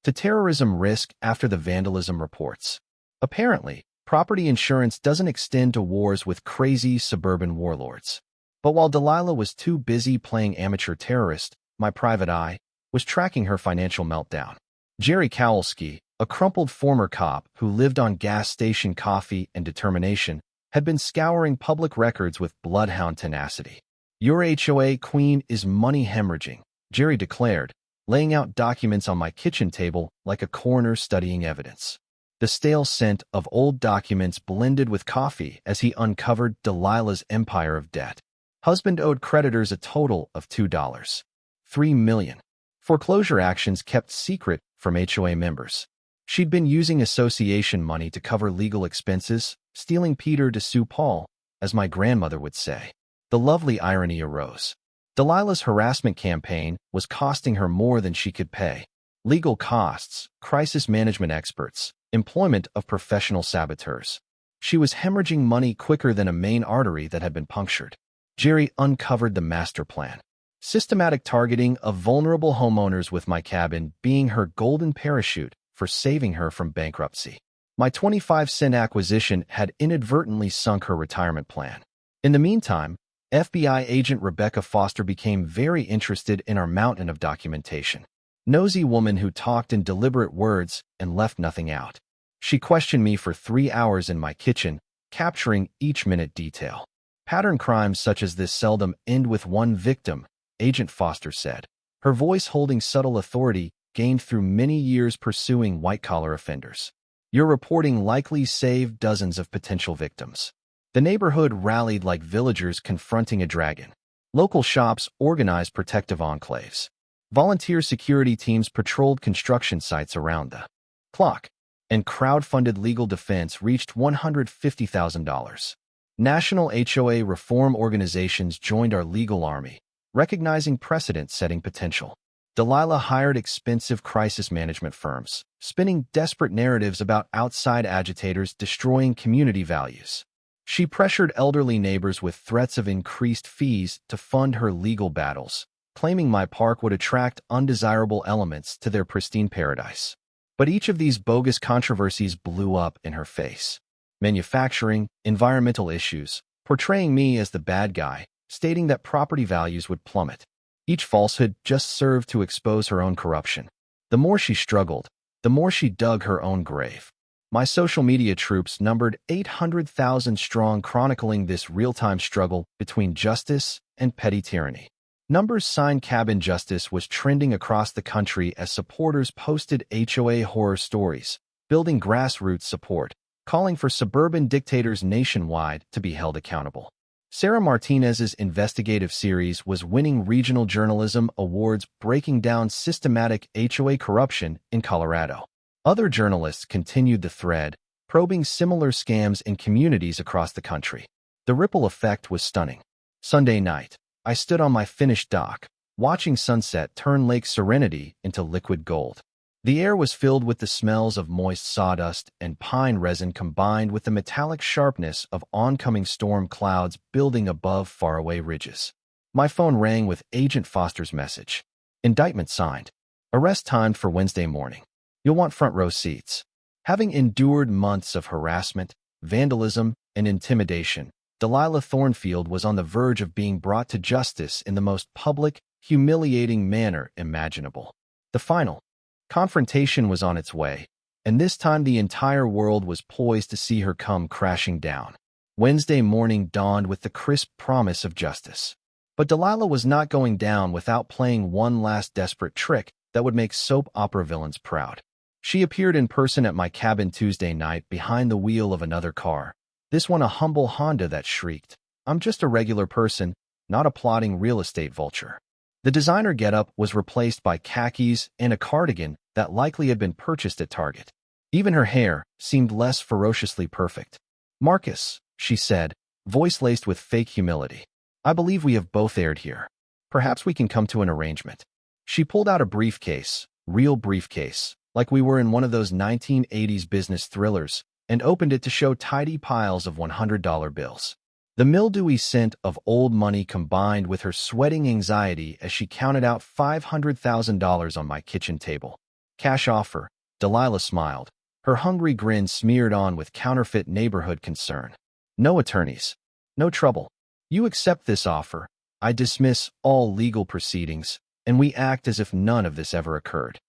to terrorism risk after the vandalism reports. Apparently, property insurance doesn't extend to wars with crazy suburban warlords. But while Delilah was too busy playing amateur terrorist, my private eye was tracking her financial meltdown. Jerry Kowalski, a crumpled former cop who lived on gas station coffee and determination, had been scouring public records with bloodhound tenacity. "Your HOA queen is money hemorrhaging," Jerry declared, laying out documents on my kitchen table like a coroner studying evidence. The stale scent of old documents blended with coffee as he uncovered Delilah's empire of debt. Husband owed creditors a total of $2.3 million. Foreclosure actions kept secret from HOA members. She'd been using association money to cover legal expenses, stealing Peter to sue Paul, as my grandmother would say. The lovely irony arose. Delilah's harassment campaign was costing her more than she could pay. Legal costs, crisis management experts, employment of professional saboteurs. She was hemorrhaging money quicker than a main artery that had been punctured. Jerry uncovered the master plan. Systematic targeting of vulnerable homeowners, with my cabin being her golden parachute for saving her from bankruptcy. My 25-cent acquisition had inadvertently sunk her retirement plan. In the meantime, FBI agent Rebecca Foster became very interested in our mountain of documentation. Nosy woman who talked in deliberate words and left nothing out. She questioned me for 3 hours in my kitchen, capturing each minute detail. "Pattern crimes such as this seldom end with one victim," Agent Foster said, her voice holding subtle authority gained through many years pursuing white-collar offenders. "Your reporting likely saved dozens of potential victims." The neighborhood rallied like villagers confronting a dragon. Local shops organized protective enclaves. Volunteer security teams patrolled construction sites around the clock, and crowd-funded legal defense reached $150,000. National HOA reform organizations joined our legal army, recognizing precedent-setting potential. Delilah hired expensive crisis management firms, spinning desperate narratives about outside agitators destroying community values. She pressured elderly neighbors with threats of increased fees to fund her legal battles, claiming my park would attract undesirable elements to their pristine paradise. But each of these bogus controversies blew up in her face. Manufacturing, environmental issues, portraying me as the bad guy, stating that property values would plummet. Each falsehood just served to expose her own corruption. The more she struggled, the more she dug her own grave. My social media troops numbered 800,000 strong, chronicling this real-time struggle between justice and petty tyranny. Numbers signed Cabin Justice was trending across the country as supporters posted HOA horror stories, building grassroots support, calling for suburban dictators nationwide to be held accountable. Sarah Martinez's investigative series was winning regional journalism awards, breaking down systematic HOA corruption in Colorado. Other journalists continued the thread, probing similar scams in communities across the country. The ripple effect was stunning. Sunday night, I stood on my finished dock, watching sunset turn Lake Serenity into liquid gold. The air was filled with the smells of moist sawdust and pine resin, combined with the metallic sharpness of oncoming storm clouds building above faraway ridges. My phone rang with Agent Foster's message. "Indictment signed. Arrest timed for Wednesday morning. You'll want front row seats." Having endured months of harassment, vandalism, and intimidation, Delilah Thornfield was on the verge of being brought to justice in the most public, humiliating manner imaginable. The final confrontation was on its way, and this time the entire world was poised to see her come crashing down. Wednesday morning dawned with the crisp promise of justice. But Delilah was not going down without playing one last desperate trick that would make soap opera villains proud. She appeared in person at my cabin Tuesday night behind the wheel of another car, this one a humble Honda that shrieked, "I'm just a regular person, not a plotting real estate vulture." The designer getup was replaced by khakis and a cardigan that likely had been purchased at Target. Even her hair seemed less ferociously perfect. "Marcus," she said, voice laced with fake humility, "I believe we have both erred here. Perhaps we can come to an arrangement." She pulled out a briefcase, real briefcase, like we were in one of those 1980s business thrillers, and opened it to show tidy piles of $100 bills. The mildewy scent of old money combined with her sweating anxiety as she counted out $500,000 on my kitchen table. "Cash offer," Delilah smiled, her hungry grin smeared on with counterfeit neighborhood concern. "No attorneys. No trouble. You accept this offer, I dismiss all legal proceedings, and we act as if none of this ever occurred."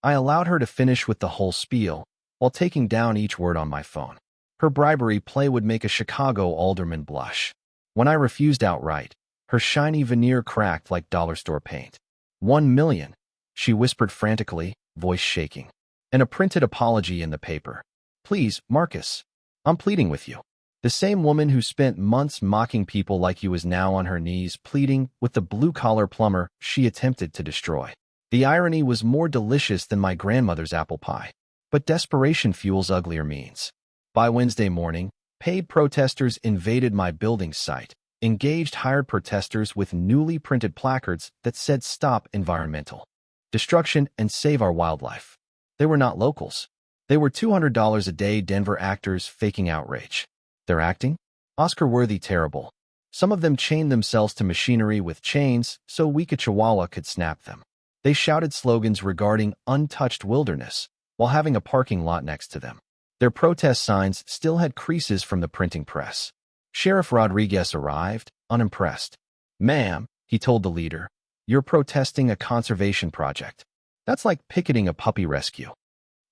I allowed her to finish with the whole spiel, while taking down each word on my phone. Her bribery play would make a Chicago alderman blush. When I refused outright, her shiny veneer cracked like dollar store paint. 1 million, she whispered frantically, voice shaking. And a printed apology in the paper. Please, Marcus, I'm pleading with you. The same woman who spent months mocking people like you is now on her knees pleading with the blue-collar plumber she attempted to destroy. The irony was more delicious than my grandmother's apple pie. But desperation fuels uglier means. By Wednesday morning, paid protesters invaded my building site, engaged hired protesters with newly printed placards that said "Stop Environmental Destruction and Save Our Wildlife." They were not locals. They were $200 a day Denver actors faking outrage. Their acting? Oscar-worthy terrible. Some of them chained themselves to machinery with chains so weak a chihuahua could snap them. They shouted slogans regarding untouched wilderness while having a parking lot next to them. Their protest signs still had creases from the printing press. Sheriff Rodriguez arrived, unimpressed. "Ma'am," he told the leader, "you're protesting a conservation project. That's like picketing a puppy rescue."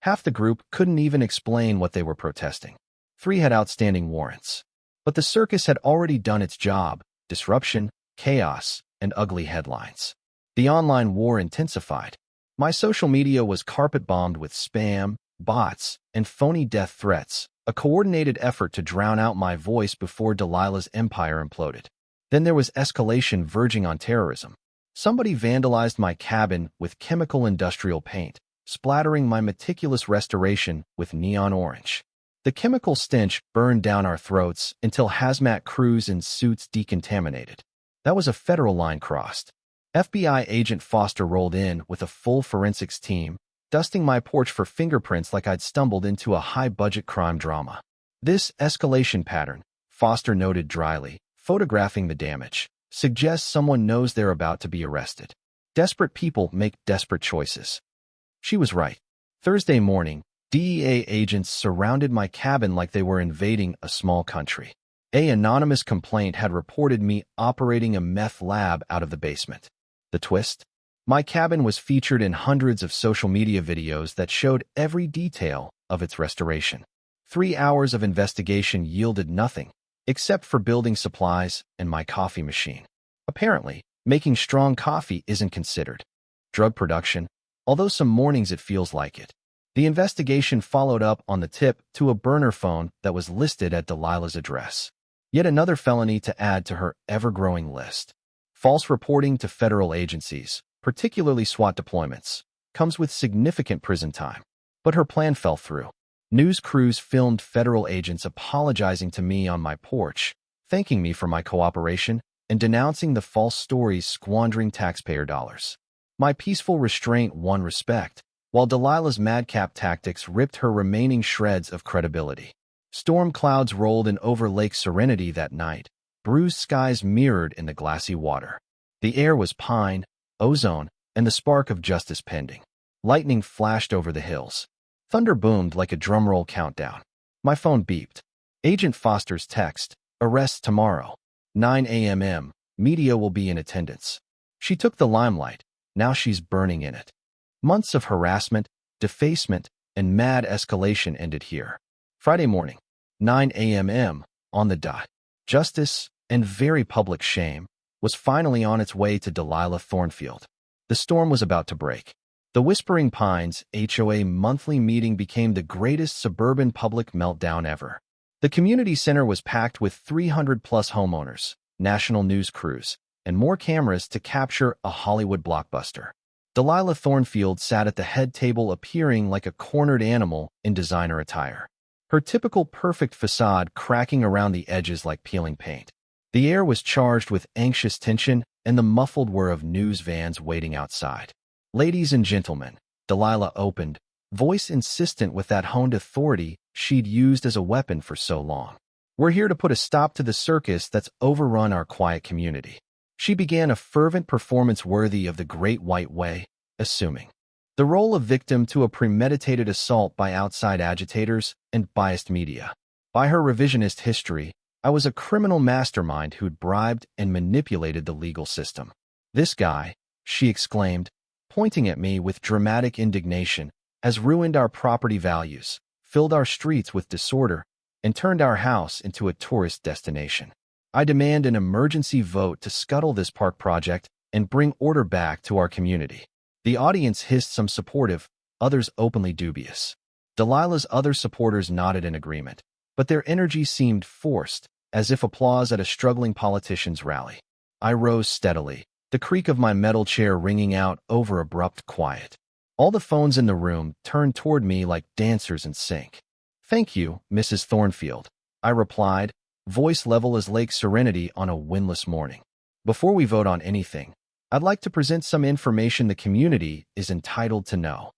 Half the group couldn't even explain what they were protesting. 3 had outstanding warrants. But the circus had already done its job: disruption, chaos, and ugly headlines. The online war intensified. My social media was carpet-bombed with spam, bots, and phony death threats, a coordinated effort to drown out my voice before Delilah's empire imploded. Then there was escalation verging on terrorism. Somebody vandalized my cabin with chemical industrial paint, splattering my meticulous restoration with neon orange. The chemical stench burned down our throats until hazmat crews in suits decontaminated. That was a federal line crossed. FBI agent Foster rolled in with a full forensics team, dusting my porch for fingerprints like I'd stumbled into a high-budget crime drama. This escalation pattern, Foster noted dryly, photographing the damage, suggests someone knows they're about to be arrested. Desperate people make desperate choices. She was right. Thursday morning, DEA agents surrounded my cabin like they were invading a small country. An anonymous complaint had reported me operating a meth lab out of the basement. The twist? My cabin was featured in hundreds of social media videos that showed every detail of its restoration. 3 hours of investigation yielded nothing, except for building supplies and my coffee machine. Apparently, making strong coffee isn't considered drug production, although some mornings it feels like it. The investigation followed up on the tip to a burner phone that was listed at Delilah's address. Yet another felony to add to her ever-growing list. False reporting to federal agencies, particularly SWAT deployments, comes with significant prison time. But her plan fell through. News crews filmed federal agents apologizing to me on my porch, thanking me for my cooperation, and denouncing the false stories squandering taxpayer dollars. My peaceful restraint won respect, while Delilah's madcap tactics ripped her remaining shreds of credibility. Storm clouds rolled in over Lake Serenity that night, bruised skies mirrored in the glassy water. The air was pine, ozone, and the spark of justice pending. Lightning flashed over the hills. Thunder boomed like a drumroll countdown. My phone beeped. Agent Foster's text: "Arrest tomorrow. 9 a.m. Media will be in attendance." She took the limelight. Now she's burning in it. Months of harassment, defacement, and mad escalation ended here. Friday morning, 9 a.m. on the dot. Justice, and very public shame, was finally on its way to Delilah Thornfield. The storm was about to break. The Whispering Pines HOA monthly meeting became the greatest suburban public meltdown ever. The community center was packed with 300-plus homeowners, national news crews, and more cameras to capture a Hollywood blockbuster. Delilah Thornfield sat at the head table appearing like a cornered animal in designer attire. Her typical perfect facade cracking around the edges like peeling paint. The air was charged with anxious tension, and the muffled whir of news vans waiting outside. "Ladies and gentlemen," Delilah opened, voice insistent with that honed authority she'd used as a weapon for so long. "We're here to put a stop to the circus that's overrun our quiet community." She began a fervent performance worthy of the Great White Way, assuming the role of victim to a premeditated assault by outside agitators and biased media. By her revisionist history, I was a criminal mastermind who'd bribed and manipulated the legal system. "This guy," she exclaimed, pointing at me with dramatic indignation, "has ruined our property values, filled our streets with disorder, and turned our house into a tourist destination. I demand an emergency vote to scuttle this park project and bring order back to our community." The audience hissed, some supportive, others openly dubious. Delilah's other supporters nodded in agreement, but their energy seemed forced, as if applause at a struggling politician's rally. I rose steadily, the creak of my metal chair ringing out over abrupt quiet. All the phones in the room turned toward me like dancers in sync. "Thank you, Mrs. Thornfield," I replied, voice level as Lake Serenity on a windless morning. "Before we vote on anything, I'd like to present some information the community is entitled to know."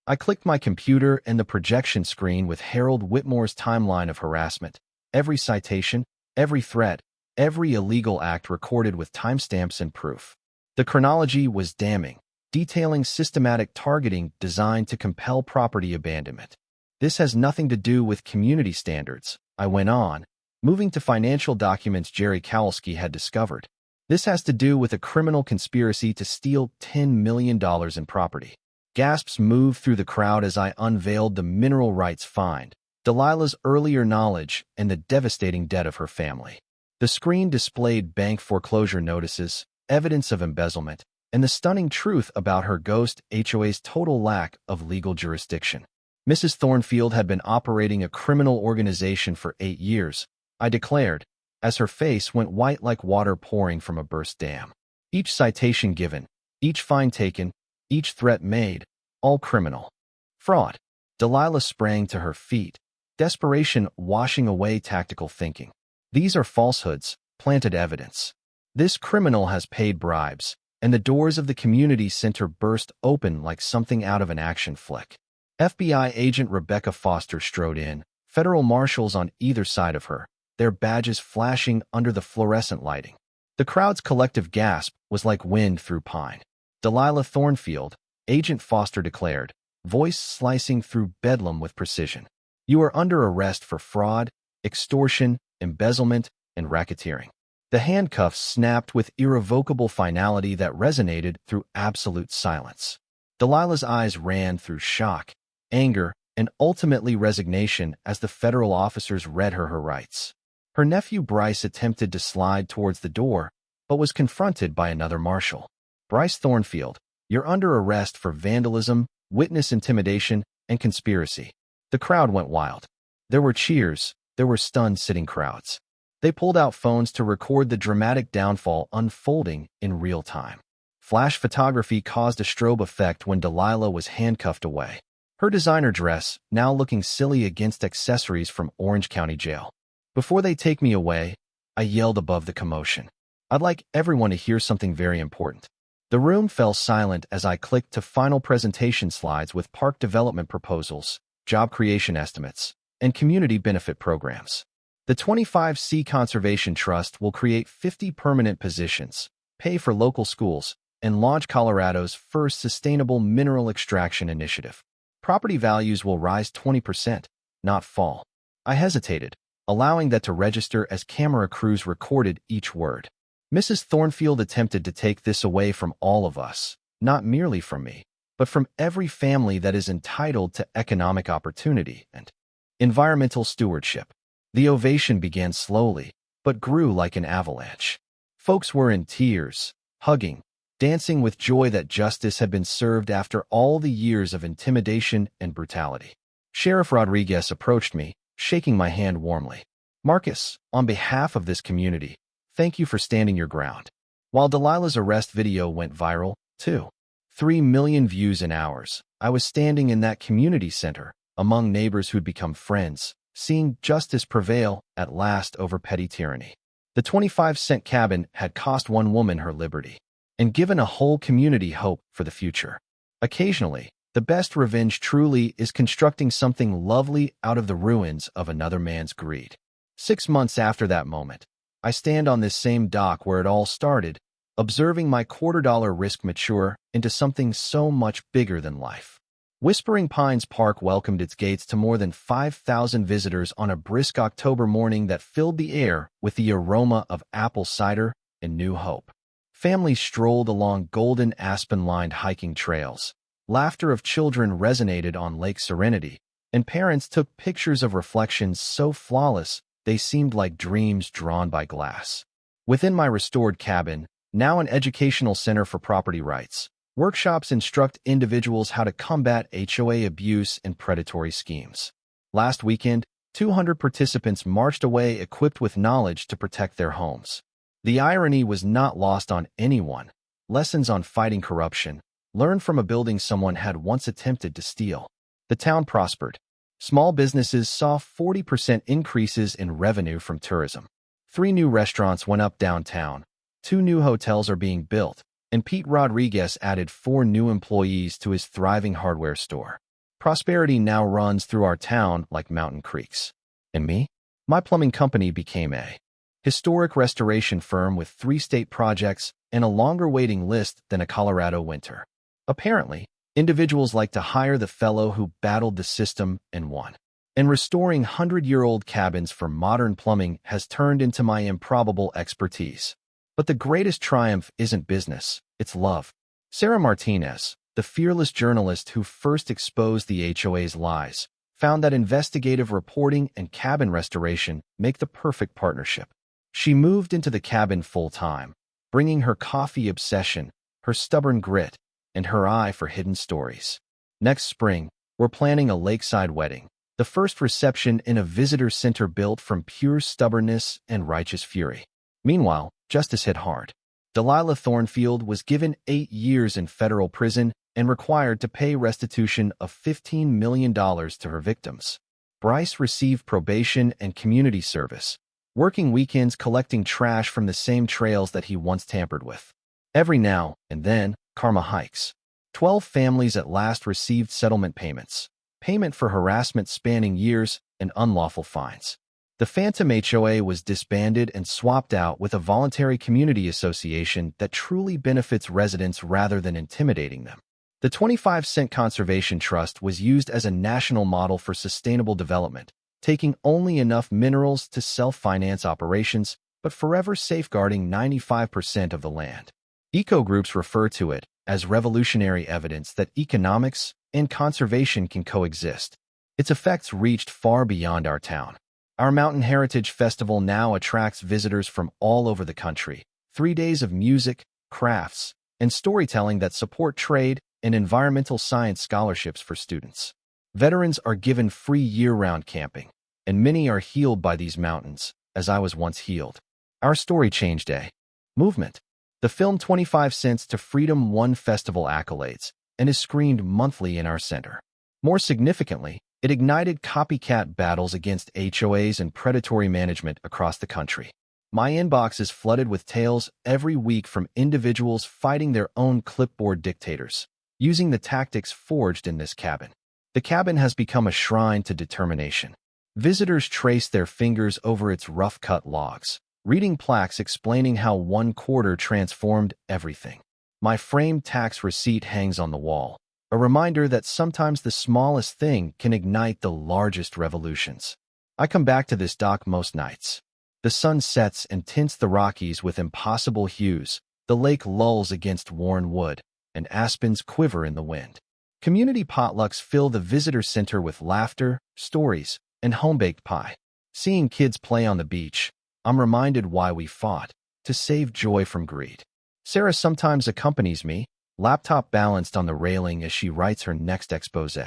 I clicked my computer and the projection screen with Harold Whitmore's timeline of harassment. Every citation, every threat, every illegal act recorded with timestamps and proof. The chronology was damning, detailing systematic targeting designed to compel property abandonment. "This has nothing to do with community standards," I went on, moving to financial documents Jerry Kowalski had discovered. "This has to do with a criminal conspiracy to steal $10 million in property." Gasps moved through the crowd as I unveiled the mineral rights find, Delilah's earlier knowledge, and the devastating debt of her family. The screen displayed bank foreclosure notices, evidence of embezzlement, and the stunning truth about her ghost HOA's total lack of legal jurisdiction. Mrs. Thornfield had been operating a criminal organization for 8 years, I declared, as her face went white like water pouring from a burst dam. Each citation given, each fine taken, each threat made, all criminal. Fraud. Delilah sprang to her feet, desperation washing away tactical thinking. "These are falsehoods, planted evidence. This criminal has paid bribes," and the doors of the community center burst open like something out of an action flick. FBI agent Rebecca Foster strode in, federal marshals on either side of her, their badges flashing under the fluorescent lighting. The crowd's collective gasp was like wind through pine. "Delilah Thornfield," Agent Foster declared, voice slicing through bedlam with precision. "You are under arrest for fraud, extortion, embezzlement, and racketeering." The handcuffs snapped with irrevocable finality that resonated through absolute silence. Delilah's eyes ran through shock, anger, and ultimately resignation as the federal officers read her rights. Her nephew Bryce attempted to slide towards the door, but was confronted by another marshal. "Bryce Thornfield, you're under arrest for vandalism, witness intimidation, and conspiracy." The crowd went wild. There were cheers, there were stunned sitting crowds. They pulled out phones to record the dramatic downfall unfolding in real time. Flash photography caused a strobe effect when Delilah was handcuffed away, her designer dress now looking silly against accessories from Orange County Jail. "Before they take me away," I yelled above the commotion, "I'd like everyone to hear something very important." The room fell silent as I clicked to final presentation slides with park development proposals, job creation estimates, and community benefit programs. The 25C Conservation Trust will create 50 permanent positions, pay for local schools, and launch Colorado's first sustainable mineral extraction initiative. Property values will rise 20%, not fall. I hesitated, allowing that to register as camera crews recorded each word. Mrs. Thornfield attempted to take this away from all of us, not merely from me, but from every family that is entitled to economic opportunity and environmental stewardship. The ovation began slowly, but grew like an avalanche. Folks were in tears, hugging, dancing with joy that justice had been served after all the years of intimidation and brutality. Sheriff Rodriguez approached me, shaking my hand warmly. "Marcus, on behalf of this community, thank you for standing your ground." While Delilah's arrest video went viral, too, 3 million views in hours, I was standing in that community center, among neighbors who'd become friends, seeing justice prevail at last over petty tyranny. The 25-cent cabin had cost one woman her liberty, and given a whole community hope for the future. Occasionally, the best revenge truly is constructing something lovely out of the ruins of another man's greed. 6 months after that moment, I stand on this same dock where it all started, observing my $250 risk mature into something so much bigger than life. Whispering Pines Park welcomed its gates to more than 5,000 visitors on a brisk October morning that filled the air with the aroma of apple cider and new hope. Families strolled along golden aspen-lined hiking trails. Laughter of children resonated on Lake Serenity, and parents took pictures of reflections so flawless they seemed like dreams drawn by glass. Within my restored cabin, now an educational center for property rights, workshops instruct individuals how to combat HOA abuse and predatory schemes. Last weekend, 200 participants marched away equipped with knowledge to protect their homes. The irony was not lost on anyone. Lessons on fighting corruption, learned from a building someone had once attempted to steal. The town prospered. Small businesses saw 40% increases in revenue from tourism. 3 new restaurants went up downtown. 2 new hotels are being built, and Pete Rodriguez added 4 new employees to his thriving hardware store. Prosperity now runs through our town like mountain creeks. And me? My plumbing company became a historic restoration firm with 3 state projects and a longer waiting list than a Colorado winter. Apparently, individuals like to hire the fellow who battled the system and won. And restoring 100-year-old cabins for modern plumbing has turned into my improbable expertise. But the greatest triumph isn't business, it's love. Sarah Martinez, the fearless journalist who first exposed the HOA's lies, found that investigative reporting and cabin restoration make the perfect partnership. She moved into the cabin full-time, bringing her coffee obsession, her stubborn grit, and her eye for hidden stories. Next spring, we're planning a lakeside wedding, the first reception in a visitor center built from pure stubbornness and righteous fury. Meanwhile, justice hit hard. Delilah Thornfield was given 8 years in federal prison and required to pay restitution of $15 million to her victims. Bryce received probation and community service, working weekends collecting trash from the same trails that he once tampered with. Every now and then, karma hikes. 12 families at last received settlement payments, payment for harassment spanning years, and unlawful fines. The Phantom HOA was disbanded and swapped out with a voluntary community association that truly benefits residents rather than intimidating them. The 25-cent Conservation Trust was used as a national model for sustainable development, taking only enough minerals to self-finance operations, but forever safeguarding 95% of the land. Eco-groups refer to it as revolutionary evidence that economics and conservation can coexist. Its effects reached far beyond our town. Our Mountain Heritage Festival now attracts visitors from all over the country. 3 days of music, crafts, and storytelling that support trade and environmental science scholarships for students. Veterans are given free year-round camping, and many are healed by these mountains, as I was once healed. Our story changed a movement. The film 25 Cents to Freedom won festival accolades and is screened monthly in our center. More significantly, it ignited copycat battles against HOAs and predatory management across the country. My inbox is flooded with tales every week from individuals fighting their own clipboard dictators, using the tactics forged in this cabin. The cabin has become a shrine to determination. Visitors trace their fingers over its rough-cut logs, reading plaques explaining how 1 quarter transformed everything. My framed tax receipt hangs on the wall, a reminder that sometimes the smallest thing can ignite the largest revolutions. I come back to this dock most nights. The sun sets and tints the Rockies with impossible hues, the lake lulls against worn wood, and aspens quiver in the wind. Community potlucks fill the visitor center with laughter, stories, and home-baked pie. Seeing kids play on the beach, I'm reminded why we fought, to save joy from greed. Sarah sometimes accompanies me, laptop balanced on the railing as she writes her next expose.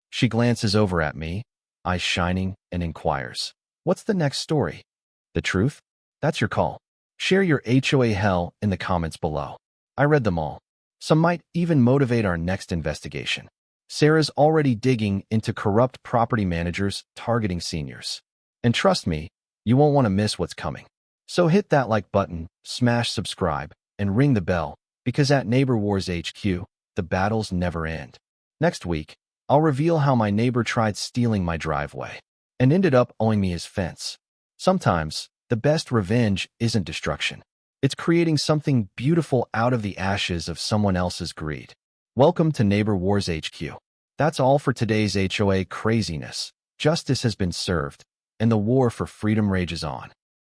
She glances over at me, eyes shining, and inquires, "What's the next story?" The truth? That's your call. Share your HOA hell in the comments below. I read them all. Some might even motivate our next investigation. Sarah's already digging into corrupt property managers targeting seniors. And trust me, you won't want to miss what's coming. So hit that like button, smash subscribe, and ring the bell, because at Neighbor Wars HQ, the battles never end. Next week, I'll reveal how my neighbor tried stealing my driveway and ended up owing me his fence. Sometimes, the best revenge isn't destruction. It's creating something beautiful out of the ashes of someone else's greed. Welcome to Neighbor Wars HQ. That's all for today's HOA craziness. Justice has been served, and the war for freedom rages on.